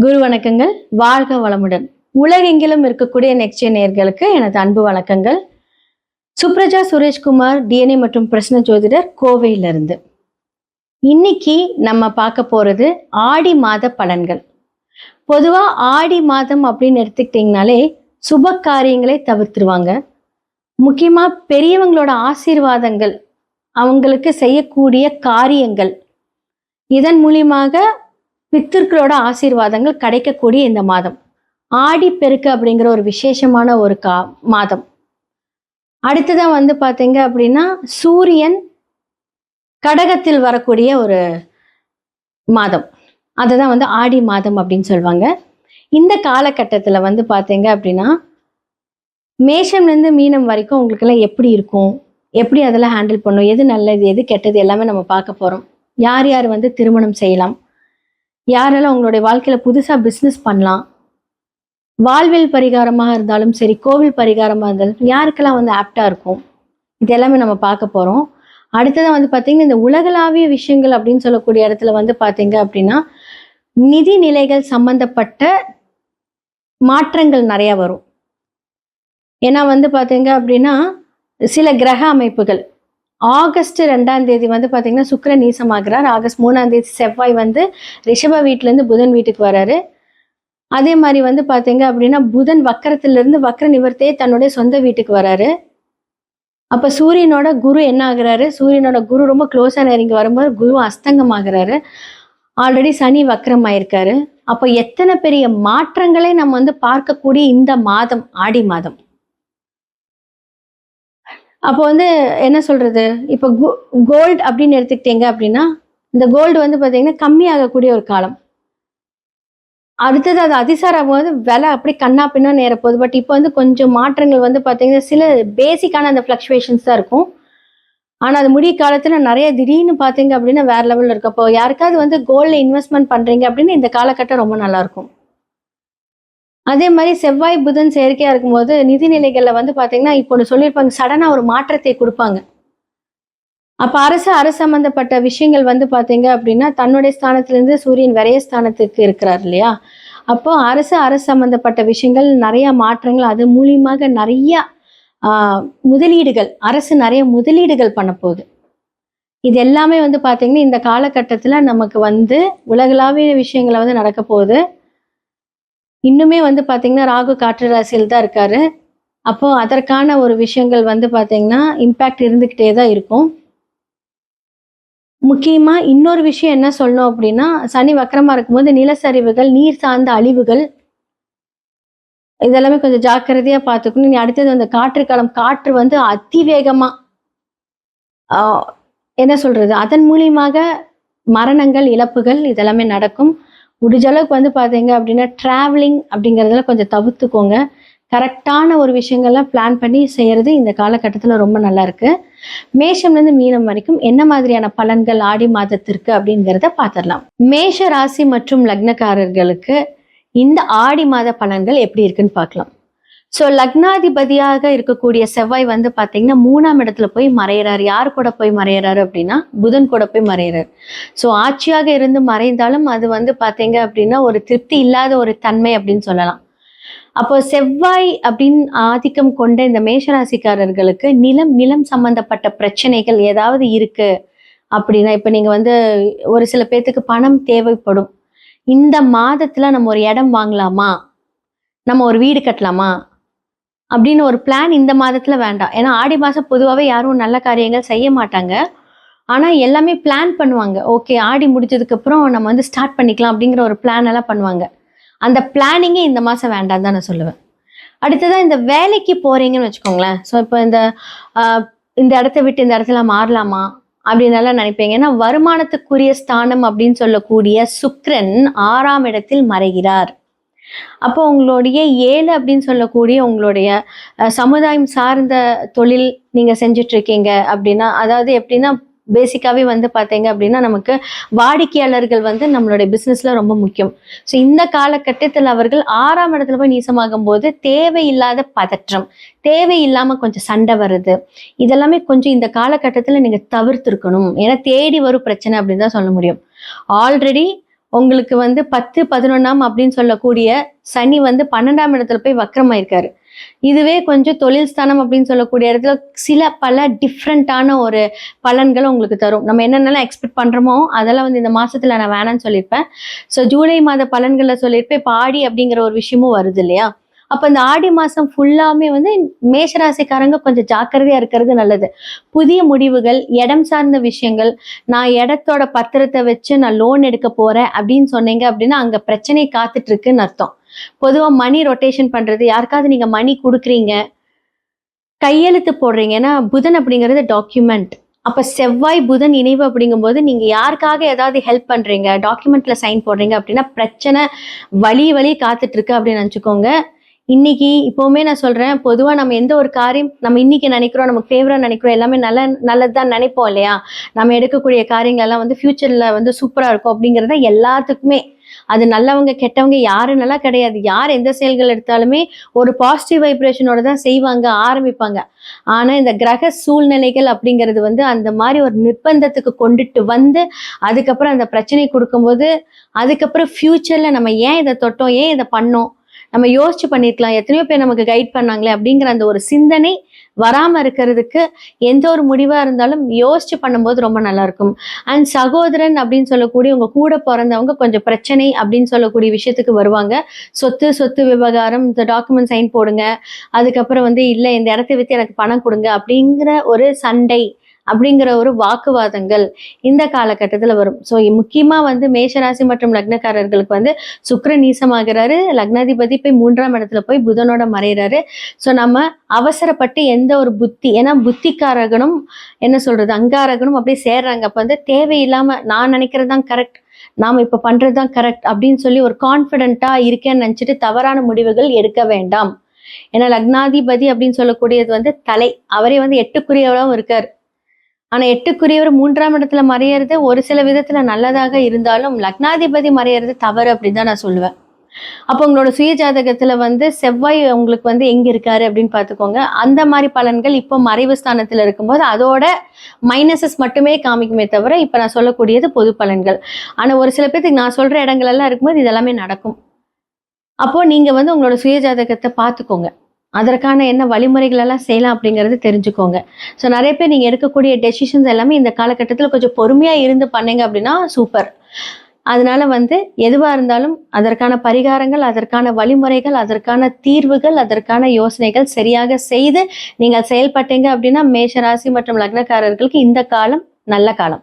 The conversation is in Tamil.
குரு வணக்கங்கள். வாழ்க வளமுடன். உலகெங்கிலும் இருக்கக்கூடிய நெக்ஸ்ட் நேயர்களுக்கு எனது அன்பு வணக்கங்கள். சுப்ரஜா சுரேஷ்குமார், டிஎன்ஏ மற்றும் பிரശ്ன ஜோதிடர், கோவையிலிருந்து. இன்னைக்கு நம்ம பார்க்க போறது ஆடி மாத பலன்கள். பொதுவா ஆடி மாதம் அப்படின்னு எடுத்துக்கிட்டிங்கனாலே சுப காரியங்களை தவிர்த்துருவாங்க. முக்கியமா பெரியவங்களோட ஆசீர்வாதங்கள், அவங்களுக்கு செய்யக்கூடிய காரியங்கள், இதன் மூலியமாக பித்திருக்களோட ஆசீர்வாதங்கள் கிடைக்கக்கூடிய இந்த மாதம் ஆடி பெருக்கு அப்படிங்கிற ஒரு விசேஷமான ஒரு மாதம். அடுத்ததான் பார்த்தீங்க அப்படின்னா சூரியன் கடகத்தில் வரக்கூடிய ஒரு மாதம், அதுதான் ஆடி மாதம் அப்படின்னு சொல்லுவாங்க. இந்த காலகட்டத்தில் பார்த்தீங்க அப்படின்னா மேஷம்லேருந்து மீனம் வரைக்கும் உங்களுக்கெல்லாம் எப்படி இருக்கும், எப்படி அதெல்லாம் ஹேண்டில் பண்ணும், எது நல்லது எது கெட்டது எல்லாமே நம்ம பார்க்க போகிறோம். யார் யார் திருமணம் செய்யலாம், யாரெல்லாம் உங்களுடைய வாழ்க்கையில் புதுசாக பிஸ்னஸ் பண்ணலாம், வாழ்வில் பரிகாரமாக இருந்தாலும் சரி, கோவில் பரிகாரமாக இருந்தாலும் யாருக்கெல்லாம் ஆப்டாக இருக்கும், இது எல்லாமே நம்ம பார்க்க போகிறோம். அடுத்ததான் பார்த்தீங்கன்னா இந்த உலகளாவிய விஷயங்கள் அப்படின்னு சொல்லக்கூடிய இடத்துல பார்த்தீங்க அப்படின்னா நிதி நிலைகள் சம்பந்தப்பட்ட மாற்றங்கள் நிறையா வரும். ஏன்னா பார்த்தீங்க அப்படின்னா சில கிரக அமைப்புகள் ஆகஸ்ட் 2ஆம் தேதி பார்த்தீங்கன்னா சுக்கிரன் நீசமாகிறார். ஆகஸ்ட் 3ஆம் தேதி செவ்வாய் ரிஷப வீட்டிலேருந்து புதன் வீட்டுக்கு வராரு. அதே மாதிரி பார்த்தீங்க அப்படின்னா புதன் வக்கரத்திலிருந்து வக்கர நிவர்த்தியே தன்னுடைய சொந்த வீட்டுக்கு வராரு. அப்போ சூரியனோட குரு என்ன ஆகுறாரு, சூரியனோட குரு ரொம்ப க்ளோஸாக நெருங்கி வரும்போது குரு அஸ்தங்கம் ஆகுறாரு. ஆல்ரெடி சனி வக்கரம் ஆயிருக்காரு. அப்போ எத்தனை பெரிய மாற்றங்களை நம்ம பார்க்கக்கூடிய இந்த மாதம் ஆடி மாதம். அப்போ என்ன சொல்றது, இப்போ கோல்டு அப்படின்னு எடுத்துக்கிட்டீங்க அப்படின்னா இந்த கோல்டு பார்த்தீங்கன்னா கம்மியாகக்கூடிய ஒரு காலம். அடுத்தது அது அதிசாரம் விலை அப்படி கண்ணா பின்னா நேர போகுது. பட் இப்போ கொஞ்சம் மாற்றங்கள் பார்த்தீங்கன்னா சில பேசிக்கான அந்த ஃப்ளக்சுவேஷன்ஸ் தான் இருக்கும். ஆனால் அது முடிய காலத்தில் நிறைய திடீர்னு பார்த்தீங்க அப்படின்னா வேற லெவலில் இருக்கு. அப்போ யாருக்காவது கோல்டில் இன்வெஸ்ட்மெண்ட் பண்ணுறீங்க அப்படின்னு இந்த காலகட்டம் ரொம்ப நல்லா இருக்கும். அதே மாதிரி செவ்வாய் புதன் செயற்கையாக இருக்கும்போது நிதிநிலைகளில் பார்த்தீங்கன்னா இப்போ ஒன்று சொல்லியிருப்பாங்க, சடனாக ஒரு மாற்றத்தை கொடுப்பாங்க. அப்போ அரசு சம்பந்தப்பட்ட விஷயங்கள் பார்த்தீங்க அப்படின்னா தன்னுடைய ஸ்தானத்திலேருந்து சூரியன் விரைய ஸ்தானத்துக்கு இருக்கிறார் இல்லையா. அப்போ அரசு சம்பந்தப்பட்ட விஷயங்கள் நிறைய மாற்றங்கள், அது மூலியமாக நிறைய முதலீடுகள், அரசு நிறைய முதலீடுகள் பண்ண போகுது. இது எல்லாமே பார்த்தீங்கன்னா இந்த காலகட்டத்தில் நமக்கு உலகளாவிய விஷயங்களை நடக்க போகுது. இன்னுமே பார்த்தீங்கன்னா ராகு காற்று ராசியில் தான் இருக்காரு. அப்போ அதற்கான ஒரு விஷயங்கள் பார்த்தீங்கன்னா இம்பேக்ட் இருந்துக்கிட்டே தான் இருக்கும். முக்கியமாக இன்னொரு விஷயம் என்ன சொல்லணும் அப்படின்னா, சனி வக்கரமாக இருக்கும்போது நிலச்சரிவுகள், நீர் சார்ந்த அழிவுகள், இதெல்லாமே கொஞ்சம் ஜாக்கிரதையாக பார்த்துக்கணும். நீ அடுத்தது காற்று காலம், காற்று அதிவேகமாக என்ன சொல்றது, அதன் மூலியமாக மரணங்கள், இழப்புகள் இதெல்லாமே நடக்கும். முடிஞ்ச அளவுக்கு பார்த்தீங்க அப்படின்னா ட்ராவலிங் அப்படிங்கிறதுல கொஞ்சம் தவிர்த்துக்கோங்க. கரெக்டான ஒரு விஷயங்கள்லாம் பிளான் பண்ணி செய்கிறது இந்த காலகட்டத்தில் ரொம்ப நல்லா இருக்கு. மேஷம்லேருந்து மீனம் வரைக்கும் என்ன மாதிரியான பலன்கள் ஆடி மாதத்திற்கு அப்படிங்கிறத பார்த்துடலாம். மேஷ ராசி மற்றும் லக்னக்காரர்களுக்கு இந்த ஆடி மாத பலன்கள் எப்படி இருக்குன்னு பார்க்கலாம். ஸோ லக்னாதிபதியாக இருக்கக்கூடிய செவ்வாய் பார்த்தீங்கன்னா 3ஆம் இடத்துல போய் மறையிறாரு. யார் கூட போய் மறையிறாரு அப்படின்னா புதன் கூட போய் மறையிறாரு. ஸோ ஆட்சியாக இருந்து மறைந்தாலும் அது பார்த்தீங்க அப்படின்னா ஒரு திருப்தி இல்லாத ஒரு தன்மை அப்படின்னு சொல்லலாம். அப்போ செவ்வாய் அப்படின்னு ஆதிக்கம் கொண்ட இந்த மேஷராசிக்காரர்களுக்கு நிலம் சம்பந்தப்பட்ட பிரச்சனைகள் ஏதாவது இருக்கு அப்படின்னா, இப்போ நீங்க ஒரு சில பேர்த்துக்கு பணம் தேவைப்படும். இந்த மாதத்துல நம்ம ஒரு இடம் வாங்கலாமா, நம்ம ஒரு வீடு கட்டலாமா அப்படின்னு ஒரு பிளான் இந்த மாதத்துல வேண்டாம். ஏன்னா ஆடி மாதம் பொதுவாகவே யாரும் நல்ல காரியங்கள் செய்ய மாட்டாங்க. ஆனால் எல்லாமே பிளான் பண்ணுவாங்க. ஓகே, ஆடி முடிச்சதுக்கு அப்புறம் நம்ம ஸ்டார்ட் பண்ணிக்கலாம் அப்படிங்கிற ஒரு பிளான் எல்லாம் பண்ணுவாங்க. அந்த பிளானிங்கே இந்த மாதம் வேண்டாம் தான் நான் சொல்லுவேன். அடுத்ததான் இந்த வேலைக்கு போறீங்கன்னு வச்சுக்கோங்களேன். ஸோ இப்போ இந்த இடத்த விட்டு இந்த இடத்துல மாறலாமா அப்படின்னு நினைப்பீங்க. ஏன்னா வருமானத்துக்குரிய ஸ்தானம் அப்படின்னு சொல்லக்கூடிய சுக்கிரன் 6ஆம் இடத்தில் மறைகிறார். அப்போ உங்களுடைய 7 அப்படின்னு சொல்லக்கூடிய உங்களுடைய சமுதாயம் சார்ந்த தொழில் நீங்க செஞ்சுட்டு இருக்கீங்க அப்படின்னா, அதாவது எப்படின்னா பேசிக்காவே பார்த்தீங்க அப்படின்னா நமக்கு வாடிக்கையாளர்கள் நம்மளுடைய பிஸ்னஸ்ல ரொம்ப முக்கியம். ஸோ இந்த காலகட்டத்தில் அவர்கள் 6ஆம் இடத்துல போய் நீசமாகும் போது தேவையில்லாத பதற்றம், தேவையில்லாம கொஞ்சம் சண்டை வருது, இதெல்லாமே கொஞ்சம் இந்த காலகட்டத்தில் நீங்க தவிர்த்திருக்கணும். ஏன்னா தேடி வரும் பிரச்சனை அப்படின்னு தான் சொல்ல முடியும். ஆல்ரெடி உங்களுக்கு வந்து 10, 11 அப்படின்னு சொல்லக்கூடிய சனி வந்து 12ஆம் இடத்துல போய் வக்ரமாயிருக்காரு. இதுவே கொஞ்சம் தொழில் ஸ்தானம் அப்படின்னு சொல்லக்கூடிய இடத்துல சில பல டிஃப்ரெண்டான ஒரு பலன்களை உங்களுக்கு தரும். நம்ம என்னென்னலாம் எக்ஸ்பெக்ட் பண்றோமோ அதெல்லாம் வந்து இந்த மாசத்துல நான் வேணாம்னு சொல்லியிருப்பேன். ஸோ ஜூலை மாத பலன்களை சொல்லியிருப்பேன். இப்போ ஆடி அப்படிங்கிற ஒரு விஷயமும் வருது இல்லையா? அப்ப இந்த ஆடி மாசம் ஃபுல்லாமே வந்து மேஷராசிக்காரங்க கொஞ்சம் ஜாக்கிரதையா இருக்கிறது நல்லது. புதிய முடிவுகள், இடம் சார்ந்த விஷயங்கள், நான் இடத்தோட பத்திரத்தை வச்சு நான் லோன் எடுக்க போறேன் அப்படின்னு சொன்னீங்க அப்படின்னா அங்க பிரச்சனை காத்துட்டு இருக்குன்னு அர்த்தம். பொதுவா மணி ரொட்டேஷன் பண்றது, யாருக்காவது நீங்க மணி கொடுக்குறீங்க, கையெழுத்து போடுறீங்க. ஏன்னா புதன் அப்படிங்கிறது டாக்குமெண்ட். அப்ப செவ்வாய் புதன் இணைவு அப்படிங்கும்போது நீங்க யாருக்காக ஏதாவது ஹெல்ப் பண்றீங்க, டாக்குமெண்ட்ல சைன் போடுறீங்க அப்படின்னா பிரச்சனை வழி காத்துட்டு இருக்கு அப்படின்னு நினைச்சுக்கோங்க. இன்னைக்கு இப்பவுமே நான் சொல்றேன், பொதுவா நம்ம எந்த ஒரு காரியம் நம்ம இன்னைக்கு நினைக்கிறோம், நமக்கு ஃபேவரா நினைக்கிறோம், எல்லாமே நல்லதுதான் நினைப்போம் இல்லையா? நம்ம எடுக்கக்கூடிய காரியங்கள் எல்லாம் வந்து ஃபியூச்சர்ல வந்து சூப்பரா இருக்கும் அப்படிங்கறத எல்லாத்துக்குமே, அது நல்லவங்க கெட்டவங்க யாரும் நல்லா கிடையாது. யார் எந்த செயல்கள் எடுத்தாலுமே ஒரு பாசிட்டிவ் வைப்ரேஷனோட தான் செய்வாங்க, ஆரம்பிப்பாங்க. ஆனா இந்த கிரக சூழ்நிலைகள் அப்படிங்கிறது வந்து அந்த மாதிரி ஒரு நிர்பந்தத்துக்கு கொண்டுட்டு வந்து அதுக்கப்புறம் அந்த பிரச்சனை கொடுக்கும்போது அதுக்கப்புறம் ஃபியூச்சர்ல நம்ம ஏன் இதை தொட்டோம், ஏன் இதை பண்ணோம், நம்ம யோசிச்சு பண்ணிருக்கலாம், எத்தனையோ பேர் நமக்கு கைட் பண்ணாங்களே அப்படிங்கிற அந்த ஒரு சிந்தனை வராம இருக்கிறதுக்கு எந்த ஒரு முடிவா இருந்தாலும் யோசிச்சு பண்ணும்போது ரொம்ப நல்லா இருக்கும். அண்ட் சகோதரன் அப்படின்னு சொல்லக்கூடிய உங்க கூட பிறந்தவங்க கொஞ்சம் பிரச்சனை அப்படின்னு சொல்லக்கூடிய விஷயத்துக்கு வருவாங்க. சொத்து விவகாரம், இந்த டாக்குமெண்ட் சைன் போடுங்க, அதுக்கப்புறம் வந்து இல்லை இந்த இடத்த வித்து எனக்கு பணம் கொடுங்க அப்படிங்கிற ஒரு சண்டை அப்படிங்கிற ஒரு வாக்குவாதங்கள் இந்த காலகட்டத்தில் வரும். ஸோ முக்கியமா வந்து மேஷராசி மற்றும் லக்னக்காரர்களுக்கு வந்து சுக்கிரன் நீசமாகிறாரு, லக்னாதிபதி போய் 3ஆம் இடத்துல போய் புதனோட மறைகிறாரு. ஸோ நம்ம அவசரப்பட்டு எந்த ஒரு புத்தி, ஏன்னா புத்திக்காரகனும் என்ன சொல்றது அங்காரகனும் அப்படியே சேர்றாங்க. அப்ப வந்து தேவையில்லாம நான் நினைக்கிறது தான் கரெக்ட், நாம இப்ப பண்றதுதான் கரெக்ட் அப்படின்னு சொல்லி ஒரு கான்பிடென்ட்டா இருக்கேன்னு நினைச்சிட்டு தவறான முடிவுகள் எடுக்க வேண்டாம். ஏன்னா லக்னாதிபதி அப்படின்னு சொல்லக்கூடியது வந்து தலை, அவரே வந்து 8க்குரியவராகவும் இருக்காரு. ஆனா 8க்குரியவர் 3ஆம் இடத்துல மறையிறது ஒரு சில விதத்துல நல்லதாக இருந்தாலும் லக்னாதிபதி மறையிறது தவறு அப்படின்னு தான் நான் சொல்லுவேன். அப்போ உங்களோட சுய ஜாதகத்துல வந்து செவ்வாய் உங்களுக்கு வந்து எங்க இருக்காரு அப்படின்னு பாத்துக்கோங்க. அந்த மாதிரி பலன்கள் இப்போ மறைவு ஸ்தானத்துல இருக்கும்போது அதோட மைனஸஸ் மட்டுமே காமிக்குமே தவிர இப்ப நான் சொல்லக்கூடியது பொது பலன்கள். ஆனா ஒரு சில பேருக்கு நான் சொல்ற இடங்கள் எல்லாம் இருக்கும்போது இதெல்லாமே நடக்கும். அப்போ நீங்க வந்து உங்களோட சுய ஜாதகத்தை பார்த்துக்கோங்க, அதற்கான என்ன வழிமுறைகள் எல்லாம் செய்யலாம் அப்படிங்கிறது தெரிஞ்சுக்கோங்க. ஸோ நிறைய பேர் நீங்க எடுக்கக்கூடிய டெசிஷன்ஸ் எல்லாமே இந்த காலகட்டத்தில் கொஞ்சம் பொறுமையா இருந்து பண்ணீங்க அப்படின்னா சூப்பர். அதனால வந்து எதுவா இருந்தாலும் அதற்கான பரிகாரங்கள், அதற்கான வழிமுறைகள், அதற்கான தீர்வுகள், அதற்கான யோசனைகள் சரியாக செய்து நீங்கள் செயல்பட்டீங்க அப்படின்னா மேஷ ராசி மற்றும் லக்னக்காரர்களுக்கு இந்த காலம் நல்ல காலம்.